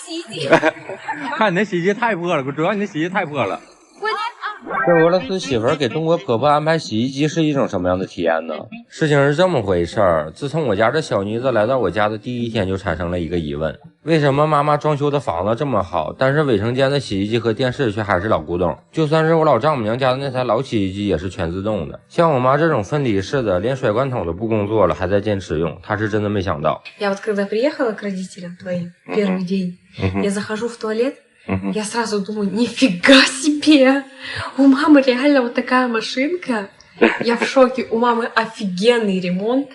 洗衣机。看你那洗衣机太破了，主要你那洗衣机太破了。这俄罗斯媳妇儿给中国婆婆安排洗衣机是一种什么样的体验呢？事情是这么回事儿，自从我家这小妮子来到我家的第一天，就产生了一个疑问：为什么妈妈装修的房子这么好，但是卫生间的洗衣机和电视却还是老古董？就算是我老丈母娘家的那台老洗衣机也是全自动的。像我妈这种分离式的，连甩罐头都不工作了，还在坚持用，她是真的没想到。Я вот когда приехала к родителям твоим первый день, я захожу в туалет, я сразу думаю, нифига себе! У мамы реально вот такая машинка. Я в шоке. У мамы офигенный ремонт,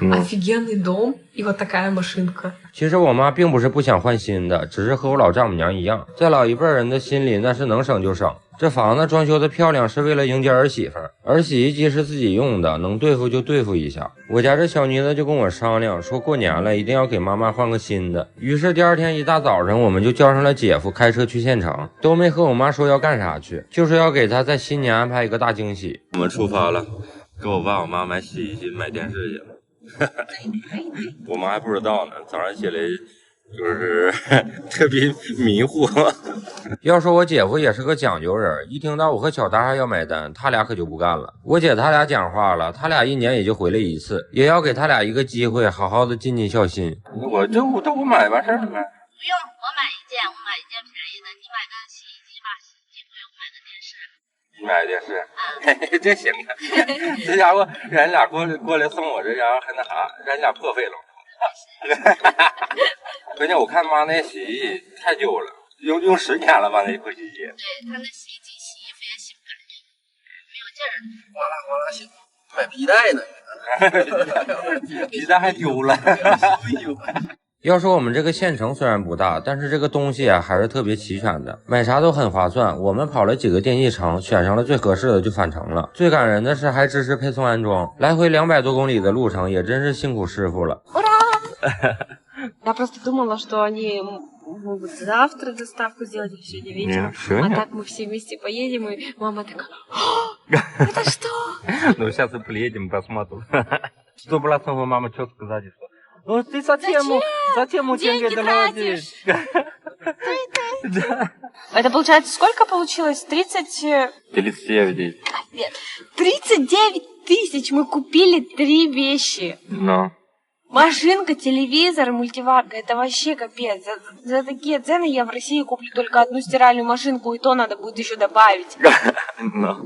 офигенный дом и вот такая машинка. 其实我妈并不是不想换新的，只是和我老丈母娘一样，在老一辈人的心里那是能省就省。这房子装修的漂亮是为了迎接儿媳妇，而洗衣机是自己用的，能对付就对付一下。我家这小妮子就跟我商量说，过年了一定要给妈妈换个新的。于是第二天一大早上，我们就叫上了姐夫，开车去县城，都没和我妈说要干啥去，就是要给她在新年安排一个大惊喜。我们出发了，给我爸我妈买洗衣机买电视去了。我妈还不知道呢，早上起来就是特别迷糊。要说我姐夫也是个讲究人，一听到我和小大要买单，他俩可就不干了。我姐他俩讲话了，他俩一年也就回来一次，也要给他俩一个机会，好好的尽尽孝心。我买完事儿了呗。不用，我买一件便宜的，你买个洗衣机吧，洗衣机不用买个电视。你买个电视，这行啊！这家伙人俩过来送我，这家伙还那啥，人俩破费了。关键我看妈那洗衣机太旧了，用10年了吧那破洗衣机。对，他那洗衣机洗衣服也洗不干净，没有劲儿。哗啦哗啦响，买皮带呢。皮带还丢了。要说我们这个县城虽然不大，但是这个东西啊还是特别齐全的，买啥都很划算。我们跑了几个电器城，选上了最合适的就返程了。最感人的是还支持配送安装，来回200多公里的路程，也真是辛苦师傅了。Я просто думала, что они могут завтра доставку сделать сегодня вечером. А так мы все вместе поедем, и мама такая, это что? Ну, сейчас и приедем, посмотрим. Что была сама мама четко сказать, что ну ты зачем деньги тратишь? Это получается, сколько получилось? 39. Нет, 39 тысяч мы купили 3 вещи. No. Машинка, телевизор, мультиварка. Это вообще капец. За такие цены я в России куплю только одну стиральную машинку, и то надо будет еще добавить.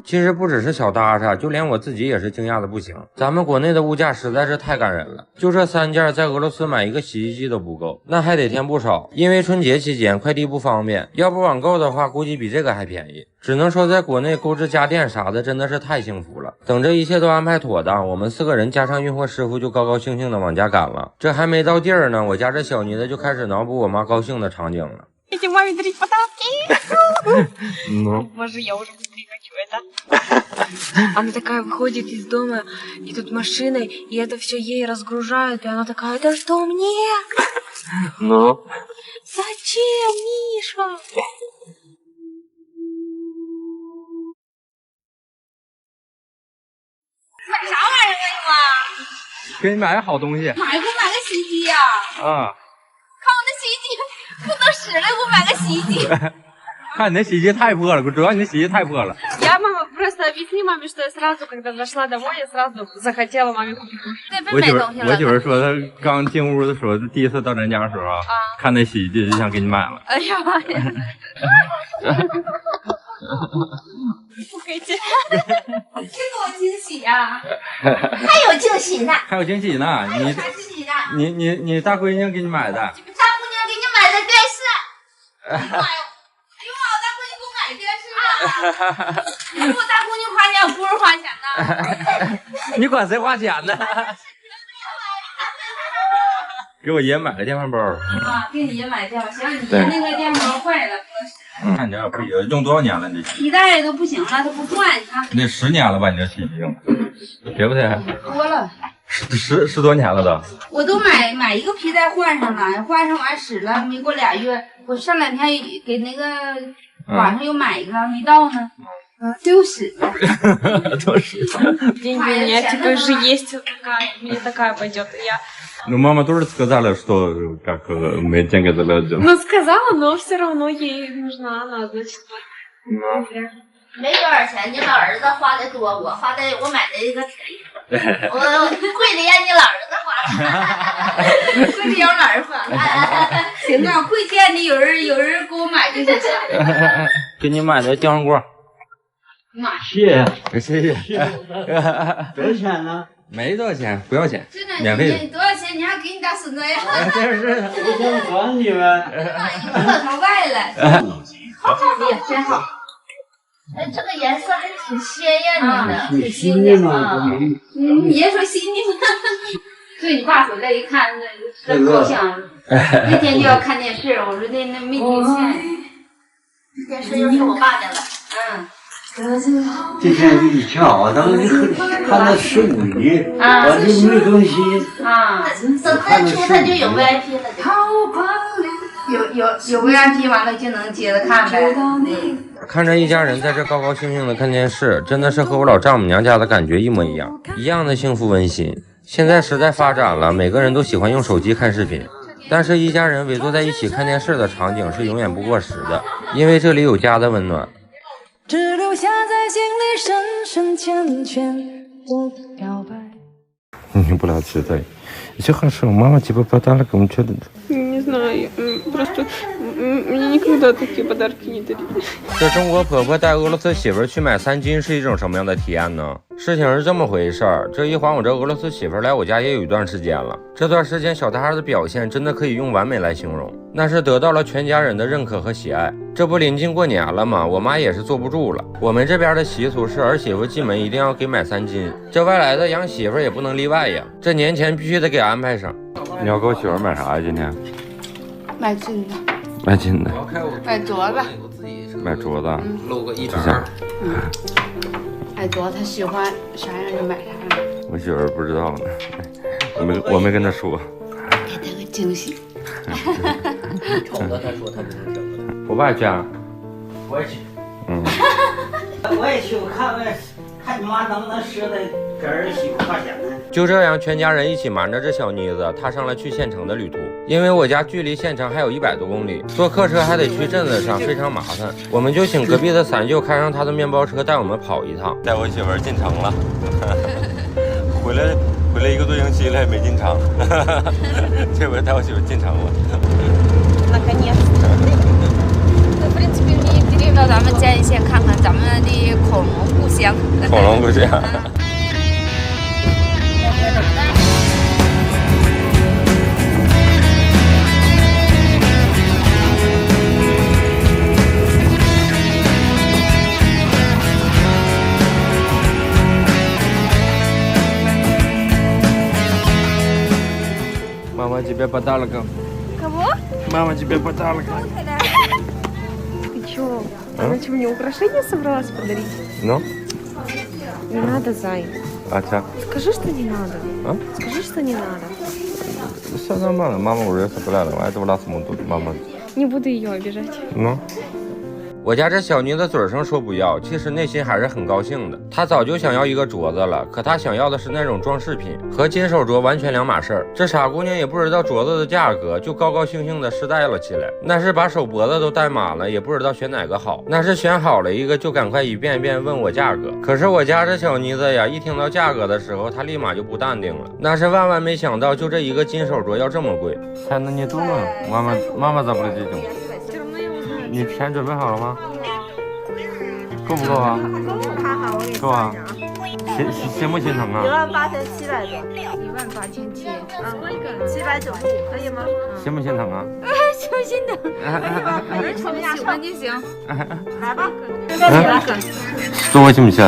其实不只是小搭茬，就连我自己也是惊讶的不行。咱们国内的物价实在是太感人了，就这3件在俄罗斯买一个洗衣机都不够，那还得添不少。因为春节期间快递不方便，要不网购的话估计比这个还便宜。只能说在国内购置家电啥的真的是太幸福了。等这一切都安排妥当，我们4个人加上运货师傅就高高兴兴的往家赶了。这还没到地儿呢，我家这小妮子就开始脑补我妈高兴的场景了。Идите маме дарить подарки. Боже, я уже быстрее хочу это. Она такая выходит из дома, и тут машиной, и это все ей разгружают, и она такая, это что мне? Ну? Зачем, Миша? 买啥玩意儿啊你妈？给你买个好东西。妈呀，给我买个洗衣机呀！啊。看我那洗衣机不能使了，给我买个洗衣机。看你那洗衣机太破了，主要你那洗衣机太破了。Я мама просто объясни маме, что я сразу, когда зашла домой, я сразу захотела маме купить. 我媳妇说她刚进屋的时候，第一次到咱家的时候啊，看那洗衣机就想给你买了。哎呀妈呀！不可以这样，这给我惊喜呀！还有惊喜呢！还有惊喜呢！你啥惊喜呢？你大闺女给你买的。大姑娘给你买的电视。哎呦妈呀！哎呦妈，我大闺女给我买电视啊！我大姑娘花钱，我不是花钱呢。你管谁花钱呢？给我爷买个电饭煲。啊，给你爷买电饭煲。行，你那个电饭煲坏了，不能使。看你这不用多少年了？你皮带都不行了，它不转，你看。那10年了吧？你这洗衣机，对不对？多了。十多年了都。我都买一个皮带换上了，换上完使了，没过2月，我上2天给那个网上又买一个，没到呢。丢屎了。Деньги у меня теперь же есть такая, мне такая пойдет. Я Ну, мама тоже сказала, что как мы деньги заложим. Ну, сказала, но все равно ей нужна она, значит. 没多少钱，你老儿子花的多，我买的一个便宜，我贵的让你老儿子花了，贵的让老儿子花了。行啊，贵店的有人给我买这些钱。给你买的电饭锅。妈，谢谢。多少钱呢？没多少钱，不要钱，真的，免费的。你多少钱？你还给你大孙子呀？这是。我想管你们。把头外了。好好的，真好。哎，这个颜色还挺鲜艳的，挺新的啊。爷说新的吗？对你爸回来一看，那真高兴。那天就要看电视，我说那没听见。电视又是我爸的了，这天运气挺好，当时看到15集，完就没更新。等再出它就有 VIP 了，有 VIP 完了就能接着看呗。看着一家人在这高高兴兴的看电视，真的是和我老丈母娘家的感觉一模一样，一样的幸福温馨。现在时代发展了，每个人都喜欢用手机看视频，但是一家人围坐在一起看电视的场景是永远不过时的，因为这里有家的温暖。只留下在心里深深缱绻的表白。Не была цветой. Все хорошо, мама тебе подарок, он что-то... Не знаю, просто мне никогда такие подарки не дарили. 这中国婆婆带俄罗斯媳妇去买3金是一种什么样的体验呢？事情是这么回事儿，这一晃我这俄罗斯媳妇来我家也有一段时间了。这段时间小大孩的表现真的可以用完美来形容，那是得到了全家人的认可和喜爱。这不临近过年了吗？我妈也是坐不住了。我们这边的习俗是儿媳妇进门一定要给买3金，这外来的养媳妇也不能例外呀。这年前必须得给安排上。你要给我媳妇买啥呀？今天？买金的，买金的，买镯子，买镯子，露个1就这样。买镯子，他喜欢啥样就买啥样。我媳妇不知道呢，我没跟她说。给他个惊喜。瞅着他说他不是整的。我爸家，我也去，我也去，我看你妈能不能赊的给儿媳妇花钱呢？就这样，全家人一起瞒着这小妮子，踏上了去县城的旅途。因为我家距离县城还有100多公里，坐客车还得去镇子上，非常麻烦。我们就请隔壁的三舅开上他的面包车带我们跑一趟。带我媳妇进城了，回来1个多星期了也没进城，这回带我媳妇进城了。в принципе, мне интересно，咱们嘉义县看看咱们的恐龙故乡。恐龙故乡。Мама тебе подарок. Кого? Мама тебе подарок. Ты чё? Она что, мне украшения собралась подарить? Ну? Не надо, Зай. А чё? Скажи, что не надо. А? Скажи, что не надо. Все нормально. Мама уже собрала. А это у нас тут мама. Не буду ее обижать. Ну? 我家这小妮子嘴上说不要，其实内心还是很高兴的。她早就想要一个镯子了，可她想要的是那种装饰品，和金手镯完全两码事儿。这傻姑娘也不知道镯子的价格，就高高兴兴的试戴了起来。那是把手脖子都戴满了，也不知道选哪个好。那是选好了一个，就赶快一遍一遍问我价格。可是我家这小妮子呀，一听到价格的时候，她立马就不淡定了。那是万万没想到，就这一个金手镯要这么贵。钱那你多吗？妈妈咋不来这种？你钱准备好了吗？够不够啊？够啊！心不心疼啊18700多。18700。795可以吗？心不心疼啊？心不心疼？喜欢就行。来吧，说我信不信？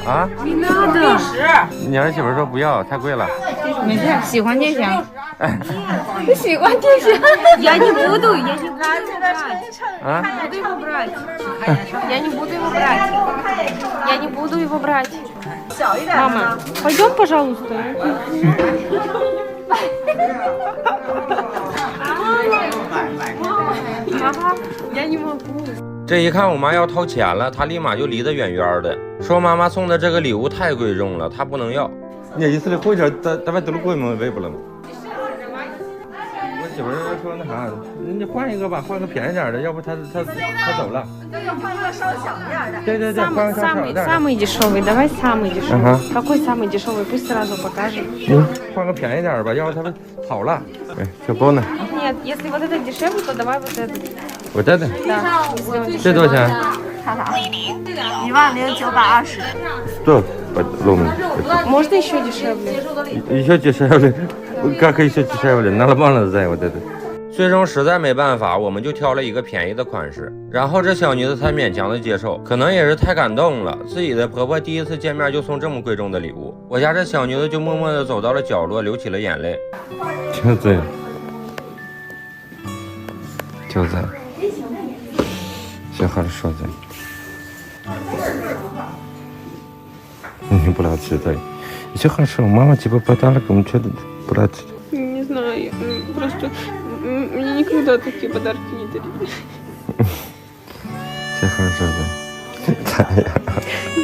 啊？你拿的你儿媳妇说不要，太贵了。没事，喜欢就行。喜欢就行。Я не буду его брать. Я не буду его брать. Я не буду его брать. Мама, пойдем, пожалуйста. Ага, я не могу. 这一看我妈要掏钱了，她立马就离得远远的，说妈妈送的这个礼物太贵重了，她不能要。你意思里回去，咱们都是贵吗？微不了吗？我媳妇儿说那啥，你换一个吧，换个便宜点的，要不他走了。要换个稍小点的。对，换个稍小点的。Самый дешевый, давай самый дешевый. Какой самый дешевый? Пусть сразу покажет. 换个便宜点吧，要不他们跑了。哎，小包呢？ Нет, если вот это дешевле, то давай вот этот. Вот это? Да. 这多少钱？看看，10920。这ломаный. Можно еще дешевле? Еще дешевле. Как еще дешевле? Надо было взять вот это. 最终实在没办法，我们就挑了一个便宜的款式，然后这小妮子才勉强的接受，可能也是太感动了，自己的婆婆第一次见面就送这么贵重的礼物，我家这小妮子就默默的走到了角落，流起了眼泪。就这样，就这样，все хорошо的。不拉吃的，все хорошо. Мама тебе подарок, ничего不拉吃。Не знаю, просто мне никогда такие подарки не дарили. Все хорошо, да?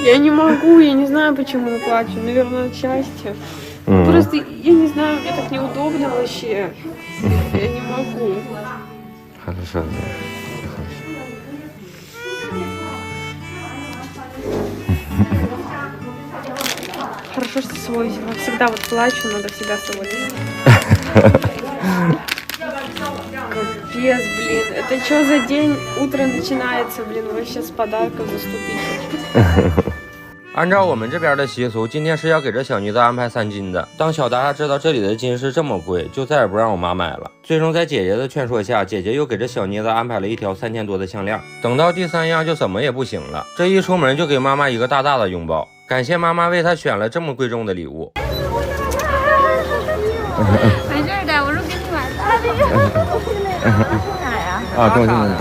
Я не могу, я не знаю, почему я плачу. Наверное, от счастья. Просто, я не знаю, мне так неудобно вообще. Я не могу. Хорошо, да. Хорошо, что свой взяла. Всегда вот плачу, надо всегда свой. Капец, блин. Это что за день? Утро начинается, блин, вообще с подарков за 100 000. 按照我们这边的习俗，今天是要给这小妮子安排3金的。当小达知道这里的金饰这么贵，就再也不让我妈买了。最终在姐姐的劝说下，姐姐又给这小妮子安排了一条3000多的项链。等到第3样就怎么也不行了，这一出门就给妈妈一个大大的拥抱，感谢妈妈为她选了这么贵重的礼物。没事的，我说给你买的。哪呀？啊，跟我去哪？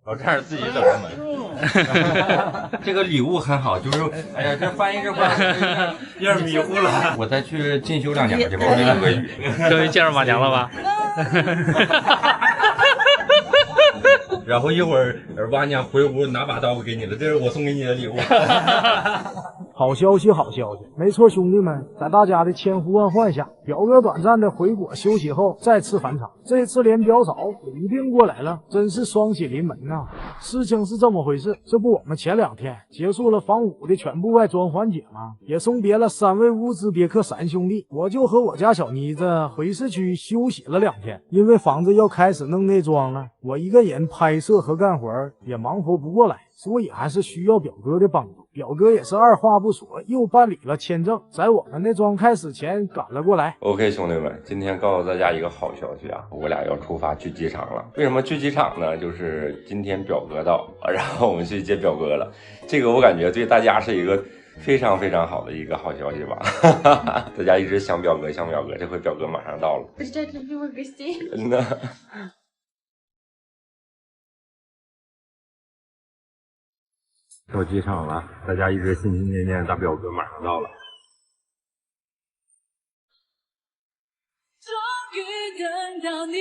老丈人自己等着门。这个礼物很好，就是哎呀，这翻译这话有点迷糊了。我再去进修2年去吧，我这个语。终于见着马娘了吧？然后一会儿娃娘回屋拿把刀给你了，这是我送给你的礼物。好消息，好消息！没错，兄弟们，在大家的千呼万唤下，表哥短暂的回国休息后再次返场，这次连表嫂也一并过来了，真是双喜临门呐！事情是这么回事，这不我们前2天结束了房屋的全部外装环节吗？也送别了3位乌兹别克3兄弟，我就和我家小妮子回市区休息了2天，因为房子要开始弄内装了，我一个人拍摄和干活也忙活不过来，所以还是需要表哥的帮助。表哥也是二话不说，又办理了签证，在我们内装开始前赶了过来。OK， 兄弟们，今天告诉大家一个好消息啊，我俩要出发去机场了。为什么去机场呢？就是今天表哥到，然后我们去接表哥了。这个我感觉对大家是一个非常非常好的一个好消息吧。大家一直想表哥，想表哥，这回表哥马上到了。Встречать любимых гостей. 真的。到机场了，大家一直心心念念，大表哥马上到了。终于等到你，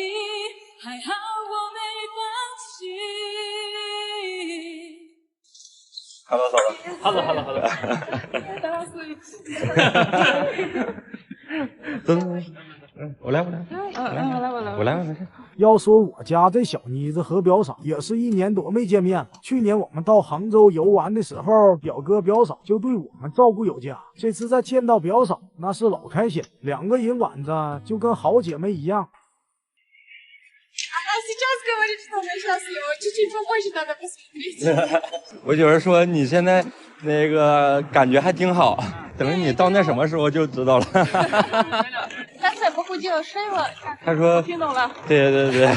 还好我没放弃。Hello， 走，我来，要说我家这小妮子和表嫂也是1年多没见面了。去年我们到杭州游玩的时候，表哥表嫂就对我们照顾有加。这次再见到表嫂，那是老开心，2个人玩着就跟好姐妹一样。我有人说你现在那个感觉还挺好，等你到那什么时候就知道了。干脆不回他说听懂了。对对对。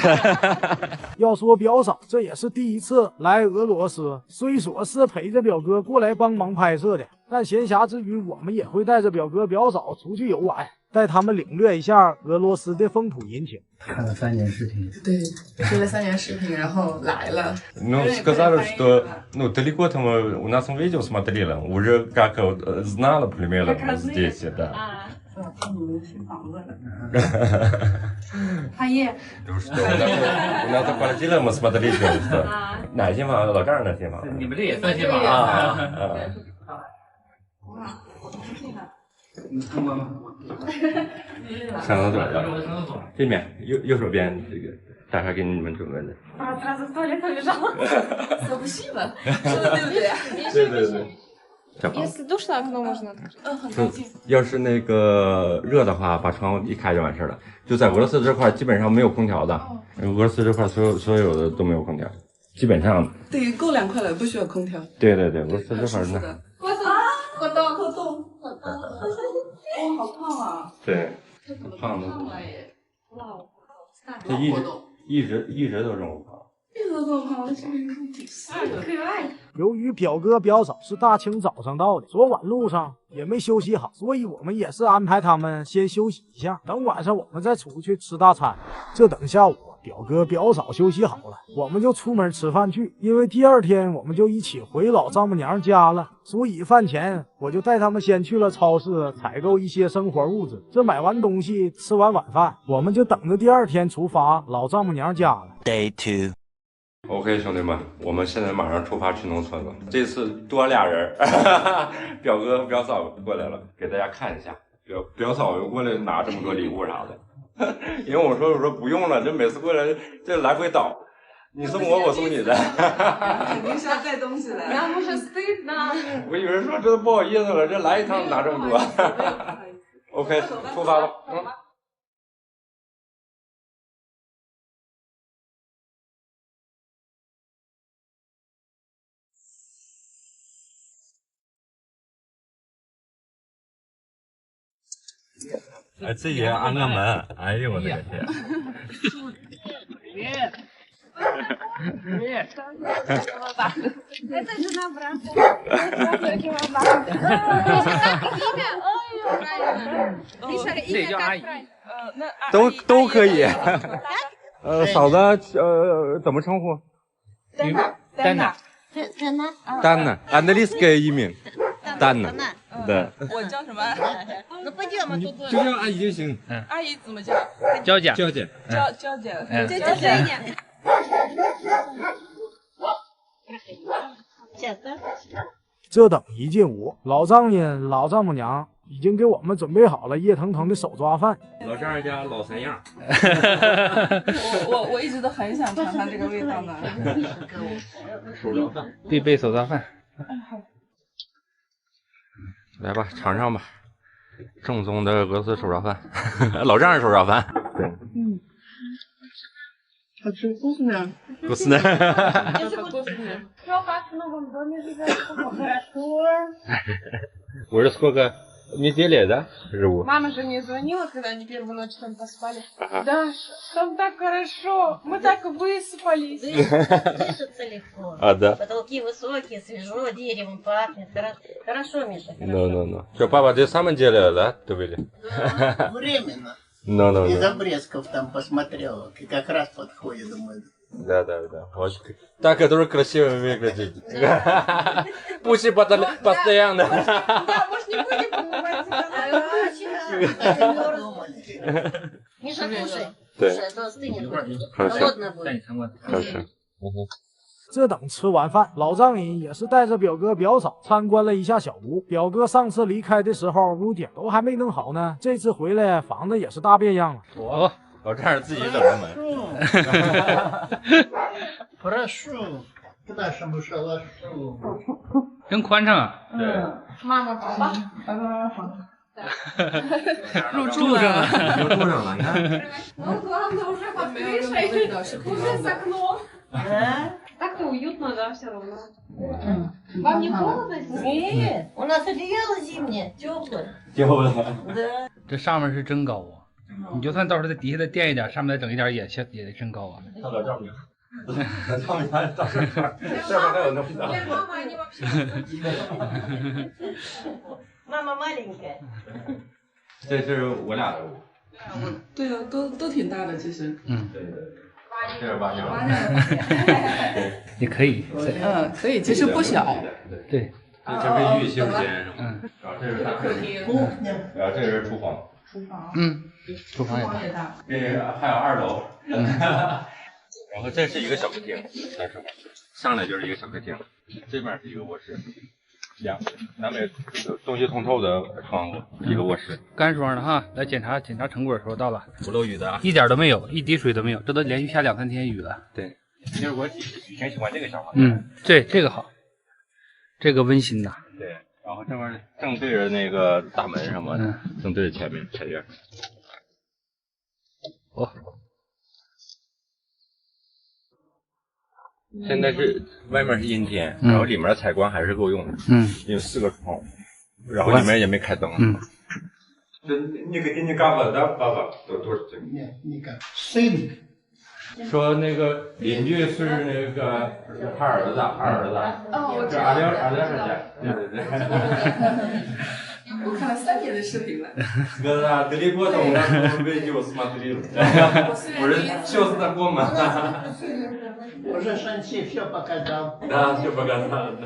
要说表嫂，这也是第一次来俄罗斯，虽说是陪着表哥过来帮忙拍摄的，但闲暇之余，我们也会带着表哥表嫂出去游玩，带他们领略一下俄罗斯的风土人情。看了3年视频，对，追了3年视频，然后来了。Ну, сказали, что, ну, далеко там у нас видео смотрели, уже как знала примерно здесь, да. 阿叶， У нас квартира мы смотрели, что 哪间房？老丈人的新房。你们这也算新房啊？你看过吗？上厕所了，这面右手边这个大概给你们准备的。他在厕所里上，走不细了，说的对不对？对对对。Если душно, окно можно открыть. 很干净。要是那个热的话，把窗户一开就完事了。就在俄罗斯这块基本上没有空调的，俄罗斯这块所有的都没有空调，基本上。对，够凉快了，不需要空调。对对对，俄罗斯这块呢。活动。哦，好胖啊！对，胖的。哇，这一直都这么胖。一直都这么胖，可爱。由于表哥表嫂是大清早上到的，昨晚路上也没休息好，所以我们也是安排他们先休息一下，等晚上我们再出去吃大餐。这等下午表哥表嫂休息好了，我们就出门吃饭去，因为第二天我们就一起回老丈母娘家了，所以饭前我就带他们先去了超市采购一些生活物资。这买完东西，吃完晚饭，我们就等着第二天出发老丈母娘家了。Day 2。OK， 兄弟们，我们现在马上出发去农村了。这次多俩人，表哥和表嫂过来了，给大家看一下。表嫂又过来拿这么多礼物啥的。因为我说不用了，这每次过来这来回倒，你送我，我送你的。肯定是要带东西来。然后是 stupid 我以为说这不好意思了，这来一趟拿这么多。OK， 出发了。哎，这也安个门，哎呦我的个天！这叫阿姨，都可以。嫂子，怎么称呼？丹娜。丹娜，английское имя。丹娜。对。我叫什么？就叫阿姨就行。阿姨怎么叫？娇姐。娇姐。这等一进屋，老丈人、老丈母娘已经给我们准备好了热腾腾的手抓饭。老丈人家老三样。我一直都很想尝尝这个味道呢。手抓饭，必备手抓饭。来吧，尝尝吧，正宗的俄罗斯手抓饭，老丈人手抓饭。对，好吃，вкусно。вкусно。Уже сколько недель, да, живу? Мама же мне звонила, когда они первую ночь там поспали. Даша, там так хорошо, мы так высыпались. Дышится легко. А, да. Потолки высокие, свежо, деревом пахнет. Хорошо, Миша. Ну. Что, папа, ты в самом деле, да, ты были? Да, временно. Из обрезков там посмотрел, как раз подходит, думаю. Да. Очень... Та, которая красиво выглядит. Пусть постоянно. Да, может, не будем покупать. Миша, кушай. Да. Кушай, а то остынет. Хорошо. Голодно будет. Хорошо. 这等吃完饭，老丈人也是带着表哥表嫂参观了一下小屋。表哥上次离开的时候，屋顶都还没弄好呢，这次回来房子也是大变样了。哦，老丈人自己整的门。Хорошо, к нашему шалашу. 真宽敞啊！对。妈妈，爸住上了，又住上了，你看。Ну, главное, уже под крышей, уже с окном. Так-то уютно, да, все равно. Вам не холодно здесь? Нет, у нас одеяло зимнее, теплое. Теплое. Да. 这上面是真高啊！你就算到时候在底下再垫一点，上面再整一点，也真高啊。他老丈母娘，丈母娘到这边还有那么大。妈妈маленькая。这是我俩的屋。对啊，都挺大的，其实。对。这是挖尿。也可以。可以，其实不小。对。这卫浴、洗手间什么的。然后这是大客厅。然后这是厨房。厨房也大。这还有2楼。然后这是一个小客厅，上来就是一个小客厅，这边是一个卧室，南北东西通透的窗户，一个卧室。干霜的哈，来检查成果的时候到了，不漏雨的啊，一点都没有，一滴水都没有，这都连续下2、3天雨了。对，其实我挺喜欢这个小房子。这个好，这个温馨呐。对，然后这边正对着那个大门什么的，正对着前院。现在是外面是阴天，然后里面的采光还是够用的。有4个窗户，然后里面也没开灯。这你干我的爸爸都是这个。你看，сын。说那个邻居是那个他儿子，这阿亮儿子。对。我看了3年的视频了。Когда далеко там у нас видео смотрели. 我是笑死他过嘛。Уже Шанси все показал. Да, все показал.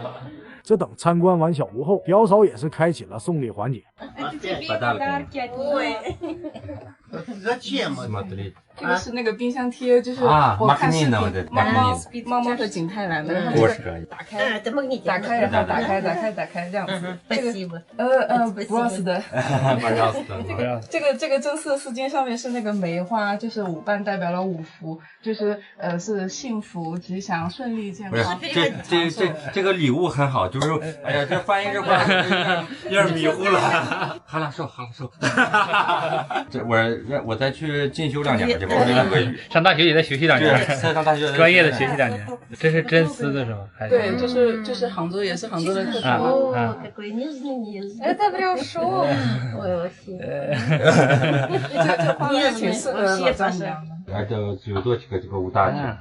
这等参观完小屋后，表嫂也是开启了送礼环节。Зачем? Смотри. 这个是那个冰箱贴，就是我看视频，猫猫和景泰蓝的，然后这个打开，然后打开这样子。这个bronze 的，这个真丝丝巾上面是那个梅花，就是5瓣代表了5福，就是是幸福、吉祥、顺利、健康。这个礼物很好，就是哎呀，这翻译这话有点迷糊了。哈拉瘦。这我再去进修2年。上大学也再学习2年，上大学专业的学习2年。这是真丝的是吧？对，就是杭州，也是杭州的特产。какой нежный. Это прям шоу. Ой, вообще. 这花也挺适合老丈母娘的。Это цветочка типа удачи.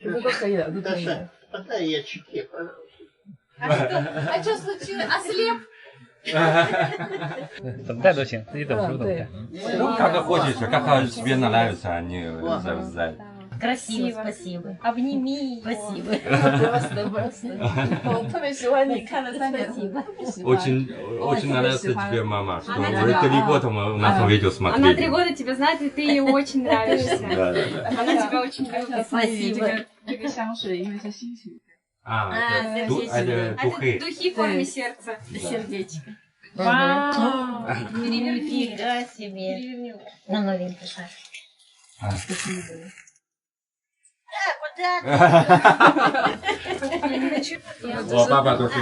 这都可以的，都可以的。Подай я чеки, А что случилось? Ослеп? 怎么带都行，自己怎么说怎么带。Как хочешь, как тебе нравится, они завязали. Красиво, спасибо. Обними. Спасибо. 我特别喜欢你看了3年。Очень нравится тебе мама, что уже 3 года мы у нас видео смотрели. Она 3 года тебя знает, и ты ей очень нравишься. Она тебя очень любит. Спасибо. 这个香水因为是心情。это духи. Духи в форме сердца. Сердечко. Вау. Нифига себе. На новенький шар. Куда? 我爸爸都是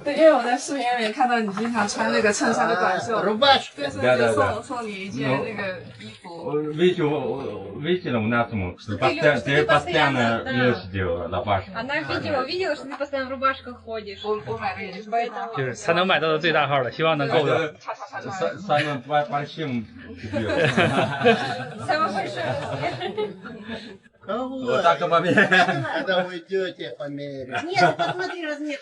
对，因为我在视频里看到你经常穿那个衬衫的短袖，对，所以就送你一件那个衣服。Видела у нас ты постоянно носишь рубашку. Она видела, что ты постоянно в рубашках ходишь. 我买的也是поэтому。就是他能买到的最大号的，希望能够的。Самый большим. Самый большой. Вот так померяем. Когда вы идете, померяем. Нет, посмотри размер.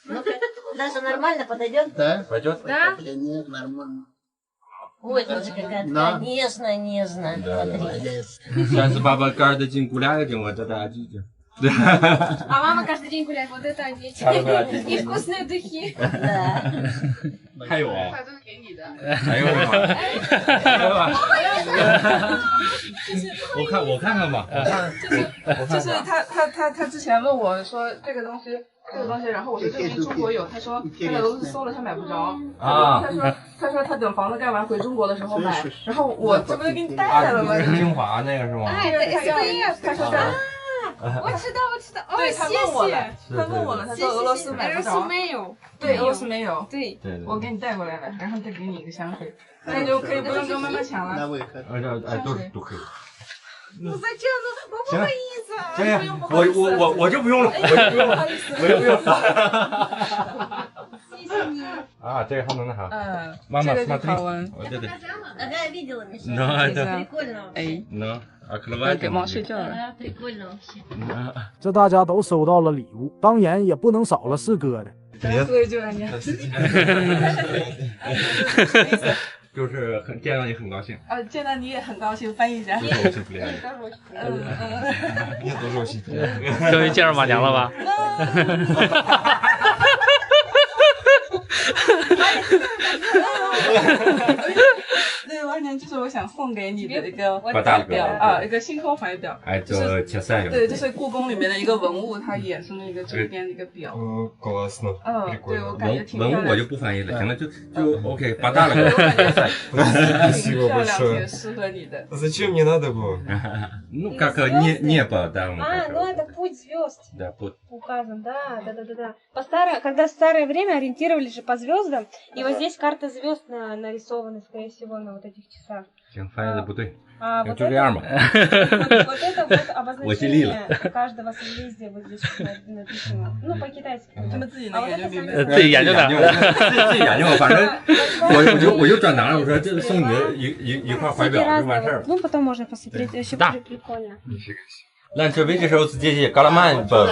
Ну-ка, Даша нормально подойдет? Да? Пойдет? Да? Нет, нормально. Ой, тоже какая-то нежная. Смотри. Сейчас баба каждый день гуляет, вот это одите. А мама каждый день гуляет, вот это одеть. И вкусные духи. Да. 还有啊，这是给你的。还有吗？我看看吧，就是他之前问我说这个东西，然后我说这边中国有，他说他在俄罗斯搜了，他买不着。啊。他说他等房子盖完回中国的时候买，然后我这不是给你带来了吗？精华那个是吗？哎，他说的。我知道。哦，对，他问我了，他说俄罗斯买不着。没有。对，俄罗斯没有。对。我给你带过来了，然后再给你一个香水，那就可以不用跟妈妈抢了。都可以。Ну зачем? Ну,不好意思。行，我就不用了，我就不用了。谢谢你。А,这个还能好。Мама, смотри. Вот это. Ага, я видела, Миша. Да, это. Прикольно. Ну, открывай. 给猫睡觉了。 Ага, прикольно вообще. 这大家都收到了礼物，当然也不能少了四哥的。就是很见到你很高兴。见到你也很高兴，翻译一下。终于见着马娘了吧？对，马娘就是我想送给你的一个表啊，一个星空怀表。哎，这铁塞对，这是故宫里面的一个文物，它也是那个这边的一个表。классно. 对，我感觉挺漂亮。文物我就不翻译了，行了，就 OK， 把大了给。 Спасибо 漂亮， большое. 挺适合你的。 Зачем мне надо было? Ну, как небо, да. Ну это путь звезд. Да, путь. Указан, да. Когда в старое время ориентировались же по звездам, и вот здесь карта звезд нарисованы, скорее всего, на вот этих часах. 行，翻译的不对， вот 就这样吧。 Вот это вот обозначение каждого созвездия вот здесь написано. Ну, по-китайски. 他们自己能研究明白。自己研究的，自己研究，反正我就转达了，我说这送你的一块怀表就完事儿了。 Ну, потом можно посмотреть, вообще прикольно. Раньше видишь, вот здесь каламан был.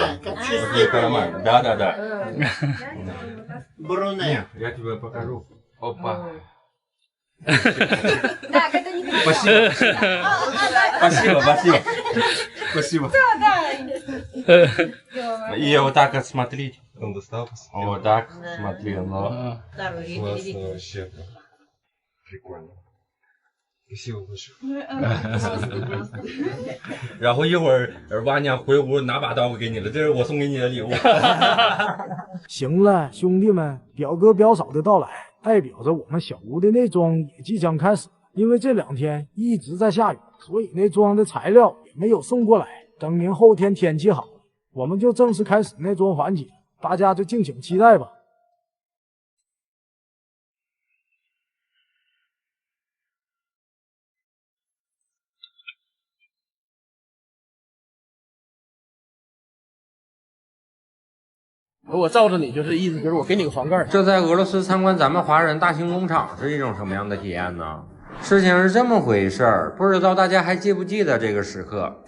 Каламан, да. Бруне. Я тебе покажу. Опа. Так, это не Спасибо. Спасибо. Да. И вот так вот смотрите. Он достал? Вот так смотри, но. Классно вообще. Прикольно. Спасибо большое. 然后一会儿娃娘回屋拿把刀给你了，这是我送给你的礼物。行了，兄弟们，表哥表嫂的到来，代表着我们小屋的内装也即将开始。因为这2天一直在下雨，所以内装的材料也没有送过来。等明后天天气好，我们就正式开始内装环节，大家就敬请期待吧。我罩着你，就是意思就是我给你个房盖。这在俄罗斯参观咱们华人大型工厂是一种什么样的体验呢？事情是这么回事儿，不知道大家还记不记得这个时刻？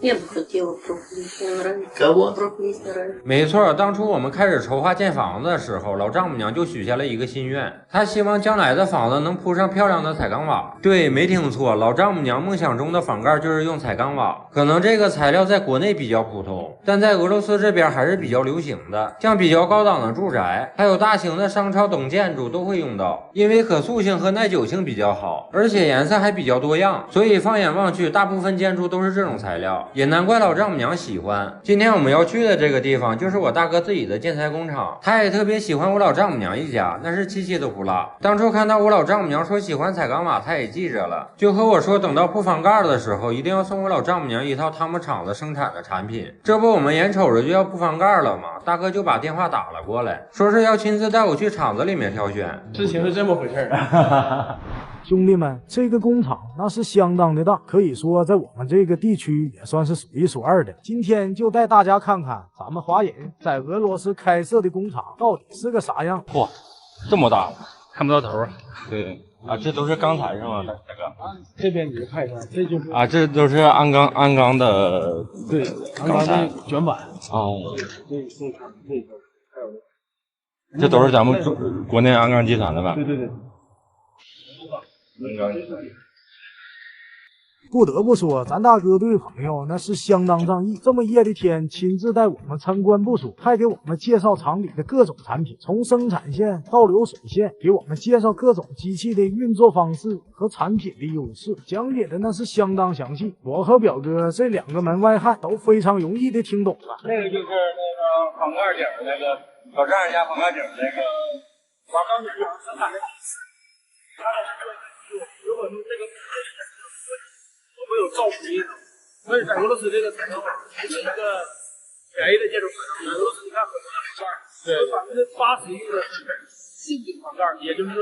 没错，当初我们开始筹划建房子的时候，老丈母娘就许下了一个心愿，她希望将来的房子能铺上漂亮的彩钢瓦。对，没听错，老丈母娘梦想中的房盖就是用彩钢瓦。可能这个材料在国内比较普通，但在俄罗斯这边还是比较流行的，像比较高档的住宅，还有大型的商超等建筑都会用到，因为可塑性和耐久性比较好，而且颜色还比较多样，所以放眼望去，大部分建筑都是这种材料，也难怪老丈母娘喜欢。今天我们要去的这个地方，就是我大哥自己的建材工厂，他也特别喜欢我老丈母娘一家，那是七七的呼啦。当初看到我老丈母娘说喜欢彩钢瓦，他也记着了，就和我说等到铺房盖的时候，一定要送我老丈母娘一套他们厂子生产的产品。这不我们眼瞅着就要铺房盖了吗？大哥就把电话打了过来，说是要亲自带我去厂子里面挑选。事情是这么回事儿。兄弟们，这个工厂那是相当的大，可以说在我们这个地区也算是数一数二的。今天就带大家看看咱们华人在俄罗斯开设的工厂到底是个啥样。哇，这么大，看不到头。对啊，这都是钢材是吗，大哥？这边你看一下，这就是啊，这都是鞍钢的，对，鞍钢的卷板啊。这是这个，还有这都是咱们国内鞍钢集团的吧？对对对。不得不说，咱大哥对朋友那是相当仗义。这么热的天，亲自带我们参观不说，还给我们介绍厂里的各种产品，从生产线到流水线，给我们介绍各种机器的运作方式和产品的优势，讲解的那是相当详细。我和表哥这2个门外汉都非常容易的听懂了。那个就是那个房盖顶那个老丈人家房盖顶那个瓦钢顶生产的。如果说这个我们有造福意，所以在俄罗斯这个彩钢瓦不是一个便宜的建筑材料。俄罗斯你看很多的房盖，对，80%用的是细底房盖，也就是说，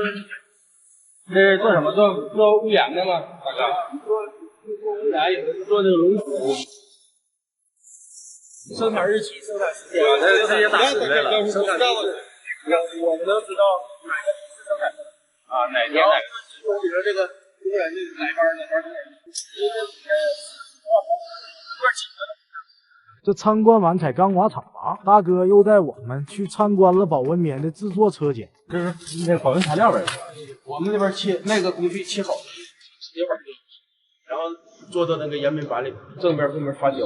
这是做什么？做屋檐的吗？大哥，做屋檐，也是做那个龙骨。生产日期、生产时间，这些打出来了。生产日期，我们都知道哪个是生产啊，哪天哪个？比如这个永远这个哪班哪班。这参观完彩钢瓦厂房，大哥又带我们去参观了保温棉的制作车间。这是那个保温材料呗，我们那边切那个工序切好，铁板，然后做到那个延绵板里，正面发胶，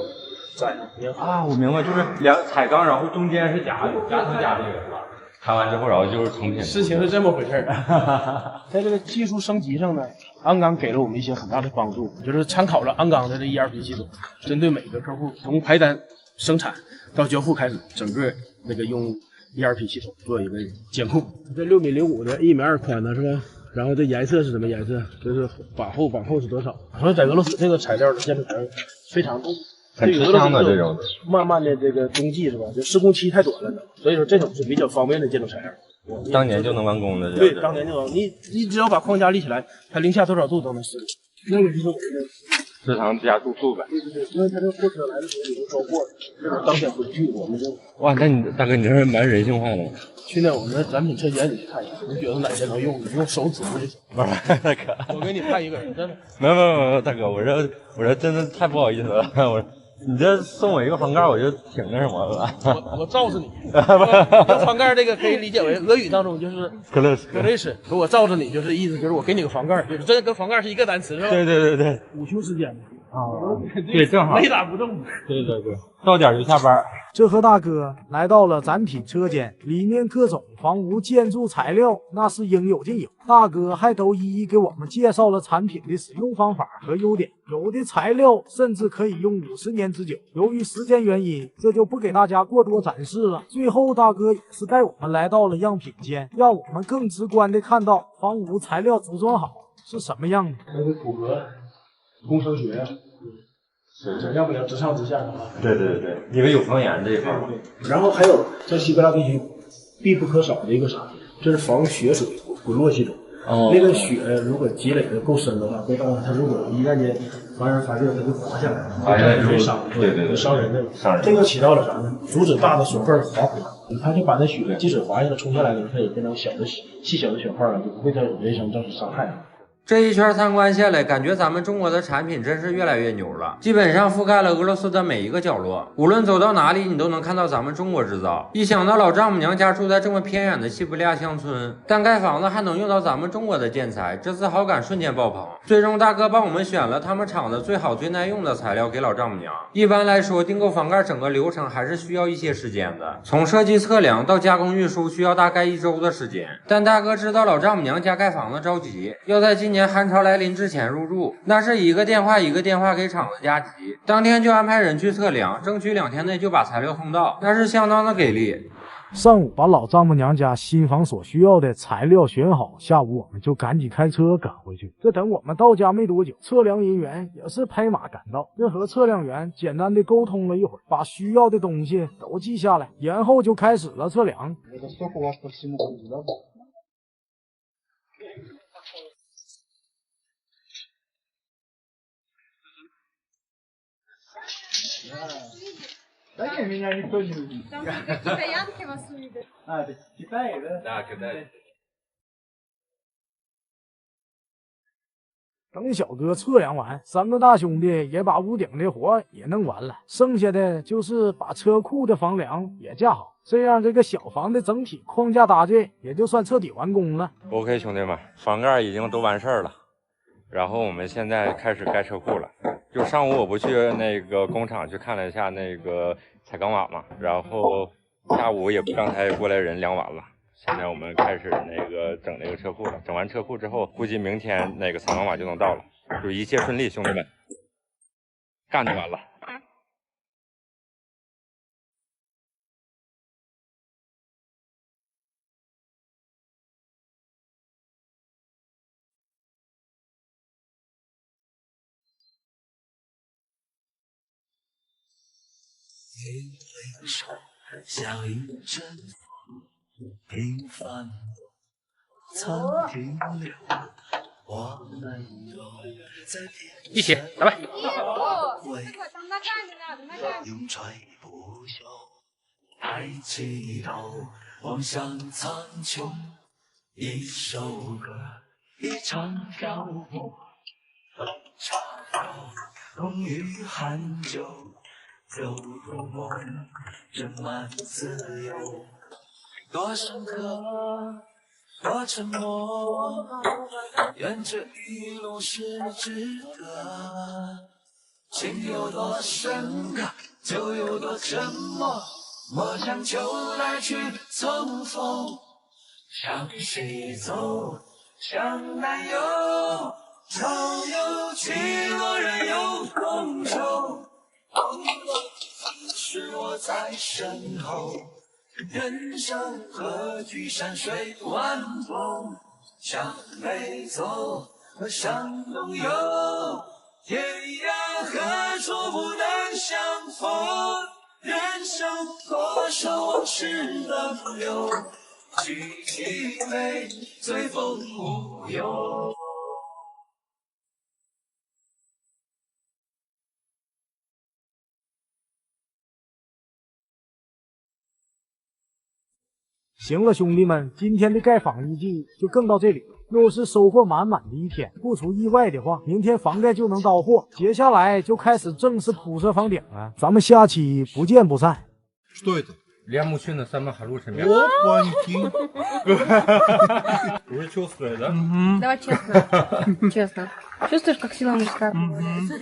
粘啊，我明白，就是两彩钢，然后中间是夹层夹这个是吧？看完之后，然后就是成品。事情是这么回事儿。在这个技术升级上呢，鞍钢给了我们一些很大的帮助，就是参考了鞍钢的这 ERP 系统，针对每个客户从排单、生产到交付开始，整个那个用 ERP 系统做一个监控。这6.05米的1.2米宽的是吧？然后这颜色是什么颜色？就是往后是多少？所以在俄罗斯这个材料的建筑材料非常重。很吃香的这种，慢慢的这个冬季是吧？就施工期太短了呢，所以说这种是比较方便的建筑材料。当年就能完工的。对，当年就能，你只要把框架立起来，它零下多少度都能施工。那个就是日常加住宿呗。对，因为它这个货车来的时候已经装货了，这是当天回去我们就。哇，那你大哥你这是蛮人性化的。去年我们的展品车间你去看一下，你觉得哪些能用？你用手指就行。不是，大哥，我给你派一个人，真的。没有，大哥，我这真的太不好意思了，你这送我一个房盖，我就挺那什么了。我罩着你。房盖这个可以理解为俄语当中就是格雷什，说我罩着你，就是意思就是我给你个房盖，就是这跟房盖是一个单词是吧？对。午休时间啊，对，正好雷打不动。对，到点就下班。这和大哥来到了展品车间，里面各种房屋建筑材料那是应有尽有。大哥还都一一给我们介绍了产品的使用方法和优点，有的材料甚至可以用50年之久。由于时间原因，这就不给大家过多展示了。最后大哥也是带我们来到了样品间，让我们更直观的看到房屋材料组装好是什么样的。那个土格工程学是要不了直上直下的啊。对，因为有房檐这一块。然后还有在西伯利亚地区必不可少的一个啥，就是防血水滚落系统。那个血如果积累的够深的话，会到它如果一旦间发生发热，它就滑下来，会伤，会伤人的。这个起到了啥呢？阻止大的水块滑滑，它就把那血即使滑下来冲下来的时候，它也变成细小的血块了，就不会对人身造成伤害。这一圈参观下来，感觉咱们中国的产品真是越来越牛了，基本上覆盖了俄罗斯的每一个角落，无论走到哪里，你都能看到咱们中国制造。一想到老丈母娘家住在这么偏远的西伯利亚乡村，但盖房子还能用到咱们中国的建材，这次好感瞬间爆棚。最终大哥帮我们选了他们厂的最好最耐用的材料给老丈母娘。一般来说，订购房盖整个流程还是需要一些时间的，从设计测量到加工运输需要大概1周的时间。但大哥知道老丈母娘家盖房子着急，要在今年寒潮来临之前入住，那是一个电话一个电话给厂子加急，当天就安排人去测量，争取2天内就把材料送到，那是相当的给力。上午把老丈母娘家新房所需要的材料选好，下午我们就赶紧开车赶回去。这等我们到家没多久，测量人员也是拍马赶到，这和测量员简单的沟通了一会儿，把需要的东西都记下来，然后就开始了测量。Дай меня никто не увидит. Там китаянки вас увидят. А, это Китай, да? Да, Китай. 等小哥测量完，3个大兄弟也把屋顶的活也弄完了，剩下的就是把车库的房梁也架好，这样这个小房的整体框架搭建也就算彻底完工了。 OK， 兄弟们，房盖已经都完事儿了，然后我们现在开始盖车库了。就上午我不去那个工厂去看了一下那个彩钢瓦嘛，然后下午也刚才过来人量完了。现在我们开始那个整那个车库了，整完车库之后，估计明天那个彩钢瓦就能到了，就一切顺利，兄弟们，干就完了。你的手像一阵风，平凡曾停留。我们都在一起来吧。永垂不朽，抬起头望向苍穹，一首歌，一场漂泊，茶道冬雨寒酒，酒入梦，斟满自由。多深刻，多沉默，愿这一路是值得。情有多深刻，就有多沉默。莫将秋来去匆匆，向西走，向南游，潮有起落，人有同舟。是我在身后，人生何惧山水万峰，向北走，向东游，天涯何处不能相逢。人生多少往事等留，举起杯，醉风无忧。行了，兄弟们，今天的盖房日记就更到这里了。又是收获满满的一天，不出意外的话，明天房盖就能到货。接下来就开始正式铺设房顶了，咱们下期不见不散。Что это? Лямушина самая хорошая мясо. Опаньки. Уже чувствую, да? Давай честно. Честно. Чувствуешь, как сила мужская появляется?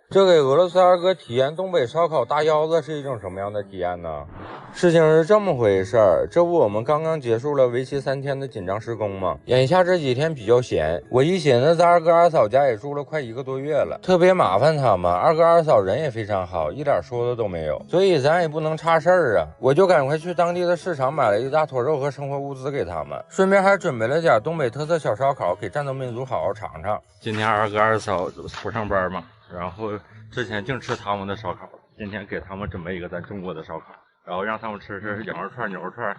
这给俄罗斯二哥体验东北烧烤大腰子是一种什么样的体验呢？事情是这么回事儿，这不我们刚刚结束了为期3天的紧张施工吗？眼下这几天比较闲，我一寻思在二哥二嫂家也住了快1个多月了，特别麻烦他们。二哥二嫂人也非常好，一点说的都没有，所以咱也不能差事儿啊。我就赶快去当地的市场买了一大坨肉和生活物资给他们，顺便还准备了点东北特色小烧烤给战斗民族好好尝尝。今天二哥二嫂不上班嘛，然后之前净吃他们的烧烤，今天给他们准备一个咱中国的烧烤，然后让他们吃羊肉串、牛肉串、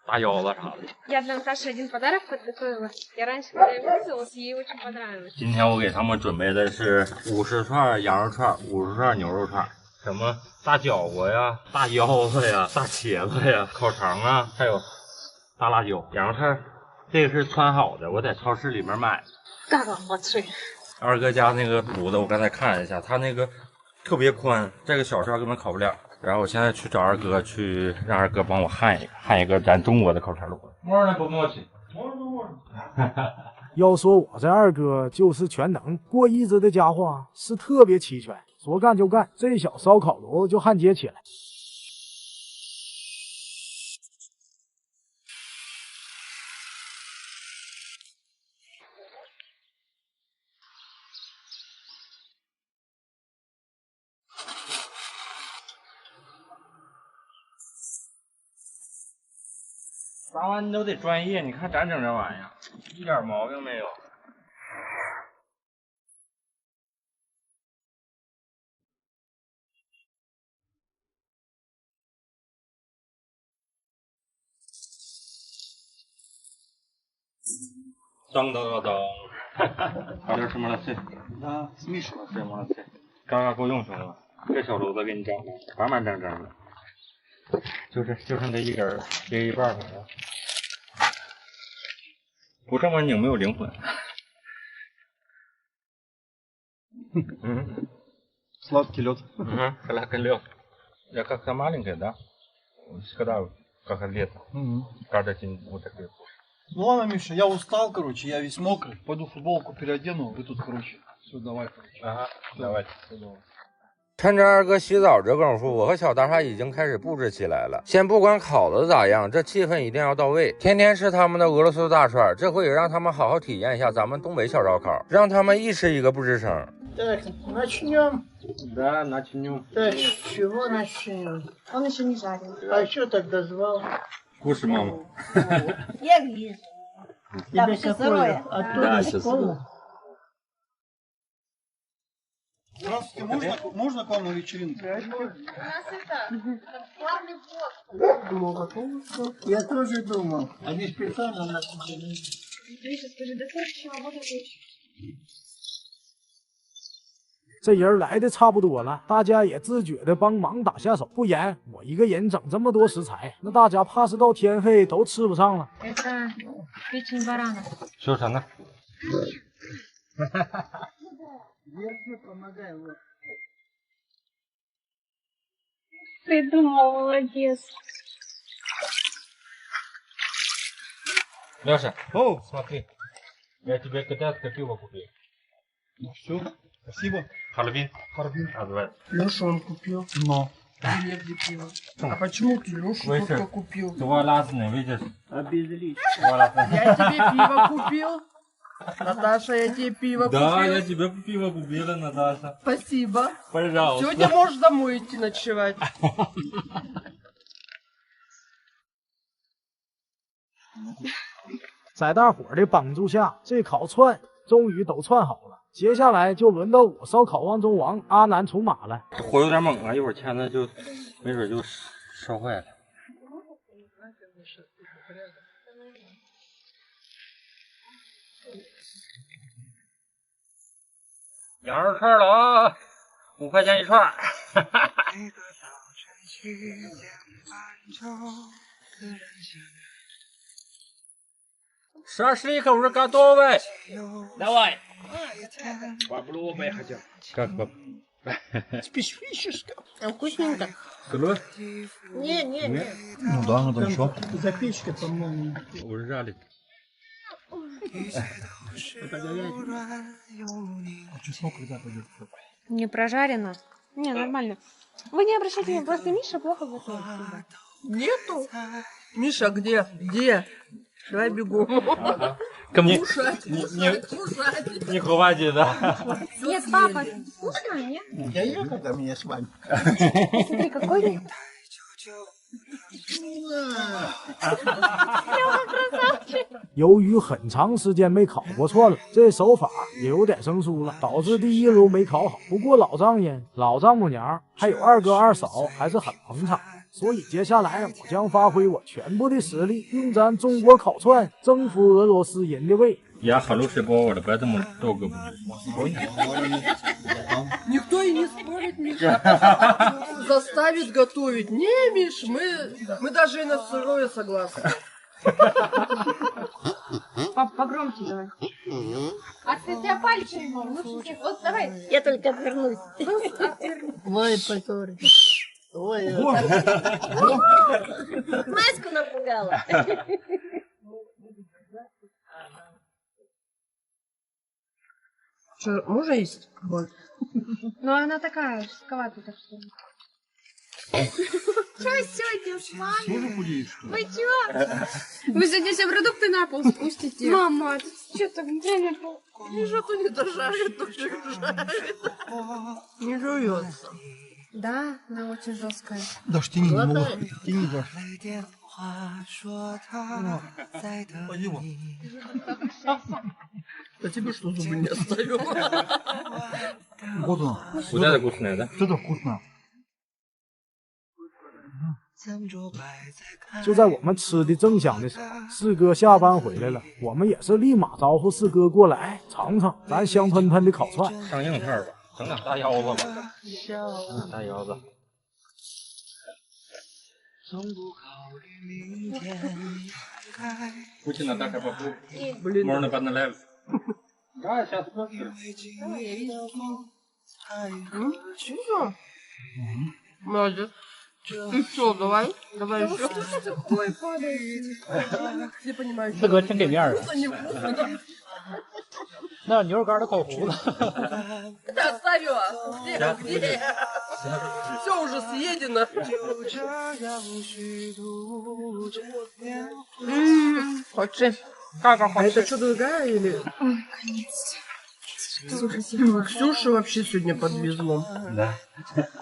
大腰子啥的。Я для Наташи один подарок подготовила. Я раньше, когда ее видела, ей очень понравилось. 今天我给他们准备的是50串羊肉串、50串牛肉串，什么大脚窝呀、大腰子呀、大茄子呀、烤肠啊，还有大辣椒。羊肉串这个是穿好的，我在超市里面买的。Как好吃！二哥家那个炉子我刚才看了一下，他那个特别宽，这个小串根本烤不了。然后我现在去找二哥，去让二哥帮我焊一个咱中国的烤串炉。можно помочь？要说我这二哥就是全能，过日子的家伙是特别齐全，说干就干，这小烧烤炉就焊接起来。啥玩意你都得专业，你看咱整这玩意儿，一点毛病没有。当当当，好点什么了？这啊，смешно，这么了？这刚刚够用，兄弟，这小炉子给你整的板板正正的。就剩这一根儿，这一半儿了。不这么拧没有灵魂。Сладкий лед. Сладкий лед. Я как-то маленькая, да? Когда как лето. Каждый день вот такой. Ну ладно, Миша, я устал, короче, я весь мокрый. Пойду футболку переодену, вы тут, короче. Все, давай, короче. Ага, давайте. Все, давай. 趁着二哥洗澡这功夫，我和小大厦已经开始布置起来了。先不管烤的咋样，这气氛一定要到位。天天吃他们的俄罗斯大串，这回也让他们好好体验一下咱们东北小烧烤，让他们一吃一个不吱声。Так, начнем. Да, начнем. Так, с чего начнем? Он еще не жарил. А что тогда звал? Кушай, мама. Я вижу. Тебе какое? Оттуда школа? Здравствуйте, можно к вам на вечеринку? У нас это главный вход. Я тоже думал. Они специально нас... Миша, скажи, до следующего года точно. 这人来的差不多了，大家也自觉的帮忙打下手，不然我一个人整这么多食材，那大家怕是到天黑都吃不上了。说啥呢？Придумал, молодец. Леша, о, смотри, я тебе китайское пиво купил. Ну все, спасибо. Харбин. Харбин. Называется. Леша он купил. Но. Негде пиво. А почему ты Лешу только купил? Два разные, видишь? Обезличь. Два разные. Я тебе пиво купил. Наташа, я тебе пиво купил. Да, я тебе пиво купила, Наташа. Спасибо. Пожалуйста. Сегодня можешь домой идти ночевать. 在大伙的帮助下，这烤串终于都串好了。接下来就轮到我烧烤王中王阿南出马了。火有点猛啊，一会儿签子就没准就烧坏了。羊肉串了啊，5块钱一串。Шашлык уже готовый. Давай. Попробуй хотя. Как Специфически. Вкусненько. Клёв? Не. Ну да, надо еще. Запечка, по-моему. Уже жарит. Это говядина. А чеснок когда пойдет? Не прожарено? Не, нормально. Вы не обращайте внимания, просто Миша плохо готовит. Нету? Миша, где? Где? Давай бегу. Ага. Ко мне. Кушать. Не хватит, да? Нет, папа, вкусно, нет? Я ем, когда мне с вами. Смотри, какой красавчик. 由于很长时间没烤过串了，这手法也有点生疏了，导致第一炉没烤好。不过老丈人、老丈母娘还有二哥二嫂还是很捧场，所以接下来我将发挥我全部的实力，用咱中国烤串征服俄罗斯人的胃。Я хороший повар, поэтому долго буду. Никто и не спорит, Миша. Заставит готовить. Не, Миш, мы даже и на сырое согласны. Пап, погромче давай. А ты тебя пальчиком лучше всех. Вот давай. Я только отвернусь. Ой, позор. Ой, Маску напугала. Что, можно есть? Вот. Ну она такая, жестковатая, так что. Что сегодня с вами? Вы чё? Вы сегодня все продукты на пол спустите. Мама, ты что так время? Миша, то не дожарит, то все жарит. Не жуется. Да, она очень жесткая. Даш, тяни, не могу. Тяни, Даш. Пойди вон. А тебе что, зубы не оставил? Вот она. Вот это вкусное, да? Вот это вкусно. 就在我们吃的正香的时候，四哥下班回来了，我们也是立马招呼四哥过来尝尝咱香喷喷的烤串。上硬片吧，整俩大腰子吧，大腰子。Путина так обопу. Можно понравиться. Да, сейчас просто. Молодец. Ты что, давай еще. Все понимают. 四哥挺给面的。 невкусно. 那牛肉干的口胡子。 Ты оставила. Где? Все уже съедено. Хочешь? Как хочешь? А это что, другая или? Ой, конец. Слушайте, Ксюша вообще сегодня подвезло. Да.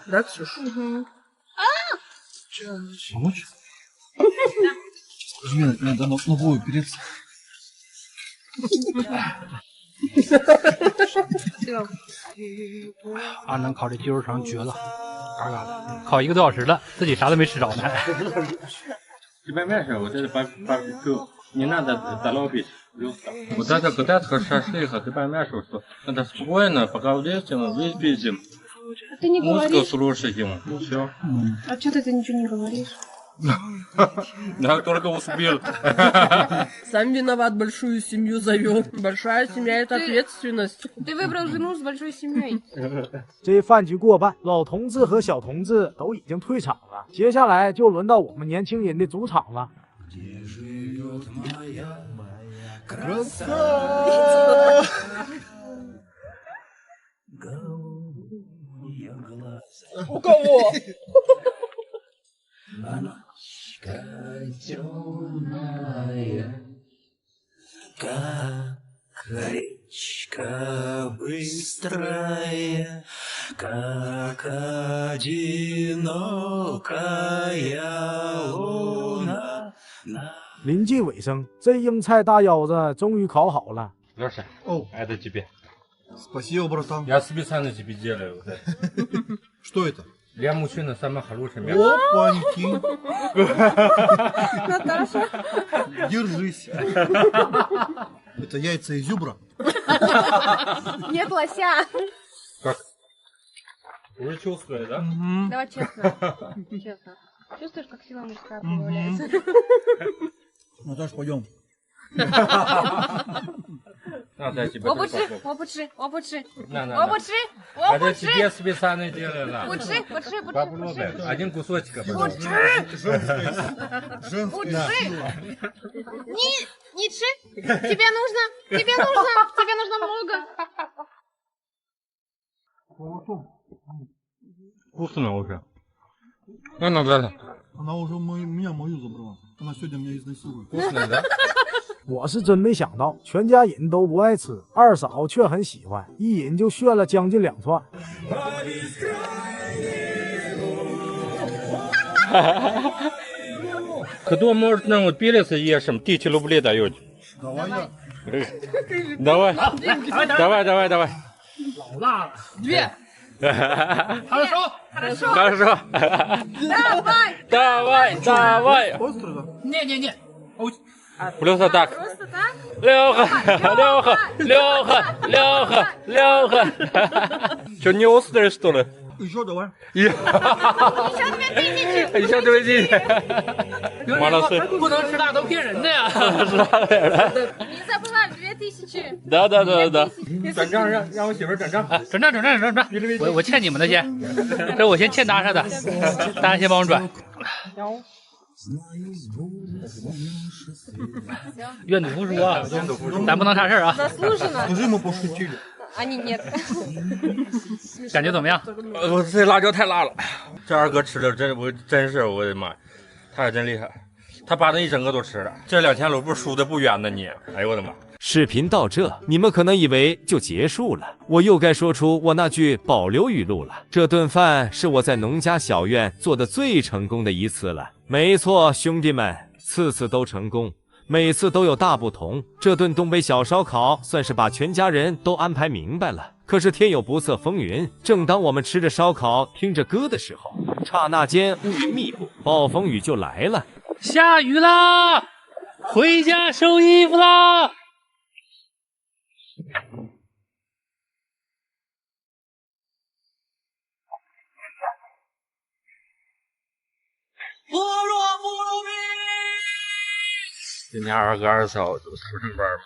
Да, Ксюша? Помочь? Жми, надо ногой опереться. все. 阿南烤这鸡肉肠绝了，嘎嘎的，烤1个多小时了，自己啥都没吃着呢。这外卖是我这是barbecue Не надо торопить. Вот это кататься шашлык, ты поймешь, что надо спокойно, пока выпьем. Ты не Музыку говоришь. слушать ему. Все. А что ты ничего не говоришь? Я только успел. Сам виноват, большую семью завел. Большая семья — это ответственность. Ты выбрал жену с большой семьей.这饭局过半，老同志和小同志都已经退场了，接下来就轮到我们年轻人的主场了。У кого? Как речка быстрая, как одинокая луна. 临近尾声，这英菜大腰子终于烤好了。 Леша, это тебе. Спасибо, братан. Я специально тебе делаю. Что это? Для мужчины самое хорошее мясо. Опаньки. Наташа. Держись. Это яйца изюбра? Нет лося. Как? Вы чувствуете, да? Давай честно. Честно. Чувствуешь, как сила мужская прибавляется? Наташ, пойдем. Надо тебе Опучи. На. Это тебе специально делаю. Пучи. Попробуй. Один кусочек. Женская сила. Ницше, тебе нужно много. Вкусно уже. Ну, да. Она уже меня мою забрала. Она сегодня меня изнасилует. Вкусно, да? 我是真没想到，全家人都不爱吃，二嫂却很喜欢，一饮就炫了将近2串。Кто может нам вот перец ешем? 1000 рублей даете. Давай. Давай. 老辣了。2. Хорошо. Давай. Не. Просто так. Леха. Что, не острый, что ли? Еще давай. Еще 2000. Молодцы. 不能吃辣都骗人的呀。Не забывай 2000. Да. 转账让我媳妇转账。转账。我欠你们的先，这我先欠大家的，大家先帮我转。愿赌服输啊，咱不能差事啊。Скажи ему пошутили. Они нет. 感觉怎么样？我这辣椒太辣了，这二哥吃的真是我的妈，他真厉害，他把那一整个都吃了。这2000卢布输的不冤呢你，哎呦我的妈！视频到这，你们可能以为就结束了，我又该说出我那句保留语录了。这顿饭是我在农家小院做的最成功的一次了。没错，兄弟们，次次都成功，每次都有大不同。这顿东北小烧烤算是把全家人都安排明白了。可是天有不测风云，正当我们吃着烧烤听着歌的时候，刹那间乌云密布，暴风雨就来了。下雨啦，回家收衣服啦。今天二哥二嫂都不上班吗？